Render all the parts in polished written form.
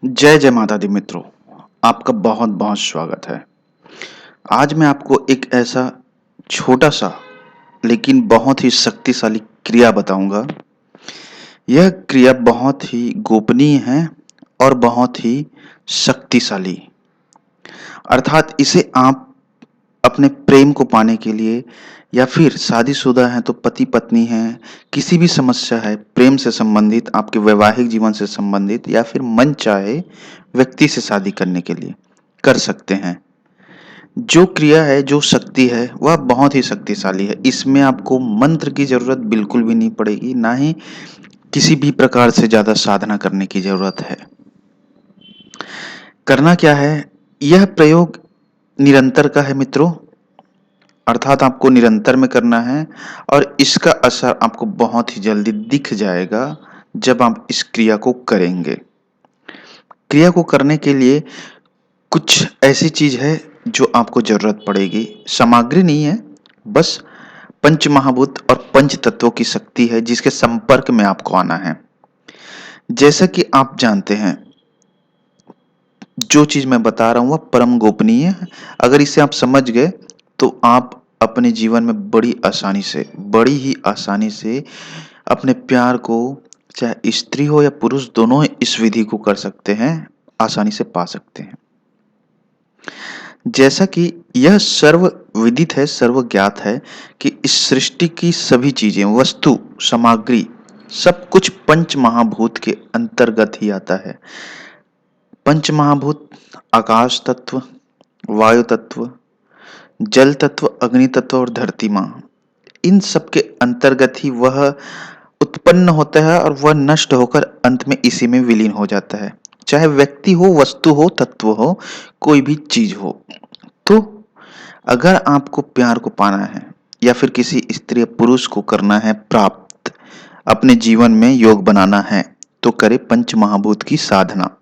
जय जय माता दी मित्रों, आपका बहुत बहुत स्वागत है। आज मैं आपको एक ऐसा छोटा सा लेकिन बहुत ही शक्तिशाली क्रिया बताऊंगा। यह क्रिया बहुत ही गोपनीय है और बहुत ही शक्तिशाली। अर्थात इसे आप अपने प्रेम को पाने के लिए या फिर शादीशुदा हैं तो पति पत्नी हैं, किसी भी समस्या है प्रेम से संबंधित, आपके वैवाहिक जीवन से संबंधित या फिर मन चाहे व्यक्ति से शादी करने के लिए कर सकते हैं। जो क्रिया है, जो शक्ति है, वह बहुत ही शक्तिशाली है। इसमें आपको मंत्र की जरूरत बिल्कुल भी नहीं पड़ेगी, ना ही किसी भी प्रकार से ज्यादा साधना करने की जरूरत है। करना क्या है, यह प्रयोग निरंतर का है मित्रों, अर्थात आपको निरंतर में करना है और इसका असर आपको बहुत ही जल्दी दिख जाएगा जब आप इस क्रिया को करेंगे। क्रिया को करने के लिए कुछ ऐसी चीज है जो आपको जरूरत पड़ेगी। सामग्री नहीं है, बस पंच महाभूत और पंच तत्वों की शक्ति है जिसके संपर्क में आपको आना है। जैसा कि आप जानते हैं, जो चीज मैं बता रहा हूं वह परम गोपनीय है। अगर इसे आप समझ गए तो आप अपने जीवन में बड़ी ही आसानी से अपने प्यार को, चाहे स्त्री हो या पुरुष, दोनों इस विधि को कर सकते हैं, आसानी से पा सकते हैं। जैसा कि यह सर्व विदित है, सर्व ज्ञात है कि इस सृष्टि की सभी चीजें, वस्तु, सामग्री, सब कुछ पंच महाभूत के अंतर्गत ही आता है। पंच महाभूत आकाश तत्व, वायु तत्व, जल तत्व, अग्नि तत्व और धरती माँ, इन सब के अंतर्गत ही वह उत्पन्न होता है और वह नष्ट होकर अंत में इसी में विलीन हो जाता है। चाहे व्यक्ति हो, वस्तु हो, तत्व हो, कोई भी चीज हो। तो अगर आपको प्यार को पाना है या फिर किसी स्त्री या पुरुष को करना है प्राप्त, अपने जीवन में योग बनाना है, तो करे पंच महाभूत की साधना।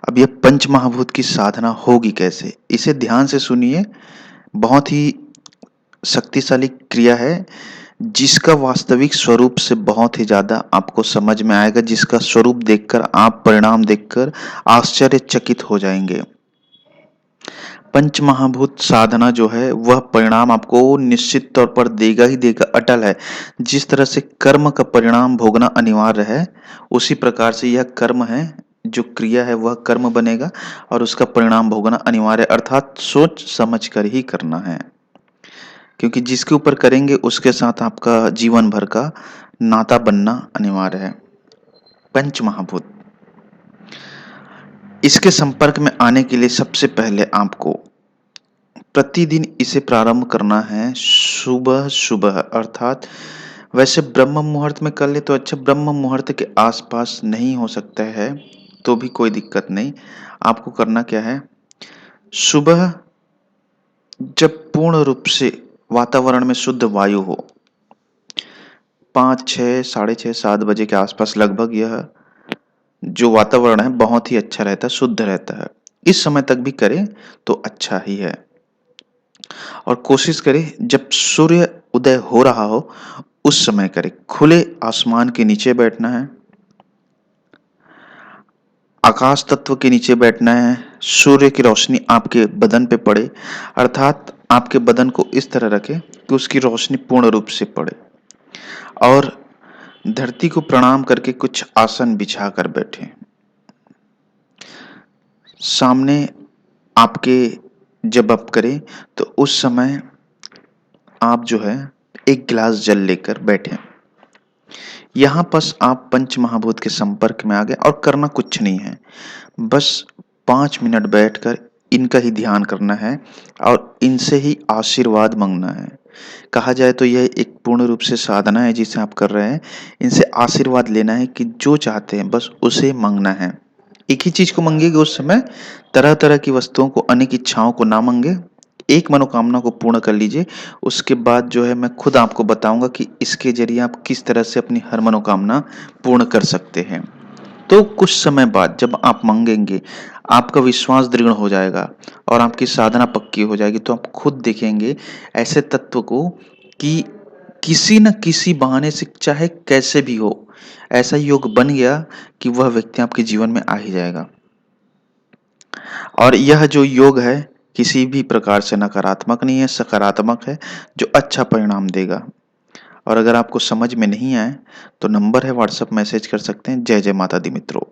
अब यह पंच महाभूत की साधना होगी कैसे, इसे ध्यान से सुनिए। बहुत ही शक्तिशाली क्रिया है जिसका वास्तविक स्वरूप से बहुत ही ज्यादा आपको समझ में आएगा, जिसका स्वरूप देखकर आप, परिणाम देखकर आश्चर्यचकित हो जाएंगे। पंच महाभूत साधना जो है वह परिणाम आपको निश्चित तौर पर देगा ही देगा, अटल है। जिस तरह से कर्म का परिणाम भोगना अनिवार्य है, उसी प्रकार से यह कर्म है, जो क्रिया है वह कर्म बनेगा और उसका परिणाम भोगना अनिवार्य, अर्थात सोच समझ कर ही करना है। क्योंकि जिसके ऊपर करेंगे उसके साथ आपका जीवन भर का नाता बनना अनिवार्य है। पंच महाभूत, इसके संपर्क में आने के लिए सबसे पहले आपको प्रतिदिन इसे प्रारंभ करना है सुबह सुबह, अर्थात वैसे ब्रह्म मुहूर्त में कर ले तो अच्छा, ब्रह्म मुहूर्त के आसपास नहीं हो सकता है तो भी कोई दिक्कत नहीं। आपको करना क्या है, सुबह जब पूर्ण रूप से वातावरण में शुद्ध वायु हो, 5, 6, साढ़े 6, 7 बजे के आसपास लगभग, यह जो वातावरण है बहुत ही अच्छा रहता है, शुद्ध रहता है। इस समय तक भी करें तो अच्छा ही है। और कोशिश करें जब सूर्य उदय हो रहा हो उस समय करें। खुले आसमान के नीचे बैठना है, आकाश तत्व के नीचे बैठना है, सूर्य की रोशनी आपके बदन पे पड़े, अर्थात आपके बदन को इस तरह रखें कि उसकी रोशनी पूर्ण रूप से पड़े, और धरती को प्रणाम करके कुछ आसन बिछा कर बैठे। सामने आपके जब आप करें तो उस समय आप जो है एक गिलास जल लेकर बैठे। यहाँ बस आप पंच महाभूत के संपर्क में आ गए और करना कुछ नहीं है, बस 5 मिनट बैठकर इनका ही ध्यान करना है और इनसे ही आशीर्वाद मांगना है। कहा जाए तो यह एक पूर्ण रूप से साधना है जिसे आप कर रहे हैं। इनसे आशीर्वाद लेना है कि जो चाहते हैं बस उसे मांगना है। एक ही चीज को मांगिएगा उस समय, तरह तरह की वस्तुओं को, अनेक इच्छाओं को ना मांगे। एक मनोकामना को पूर्ण कर लीजिए। उसके बाद जो है मैं खुद आपको बताऊंगा कि इसके जरिए आप किस तरह से अपनी हर मनोकामना पूर्ण कर सकते हैं। तो कुछ समय बाद जब आप मांगेंगे, आपका विश्वास दृढ़ हो जाएगा और आपकी साधना पक्की हो जाएगी, तो आप खुद देखेंगे ऐसे तत्व को कि किसी न किसी बहाने से, चाहे कैसे भी हो, ऐसा योग बन गया कि वह व्यक्ति आपके जीवन में आ ही जाएगा। और यह जो योग है किसी भी प्रकार से नकारात्मक नहीं है, सकारात्मक है, जो अच्छा परिणाम देगा। और अगर आपको समझ में नहीं आए तो नंबर है, व्हाट्सएप मैसेज कर सकते हैं। जय जय माता दी मित्रों।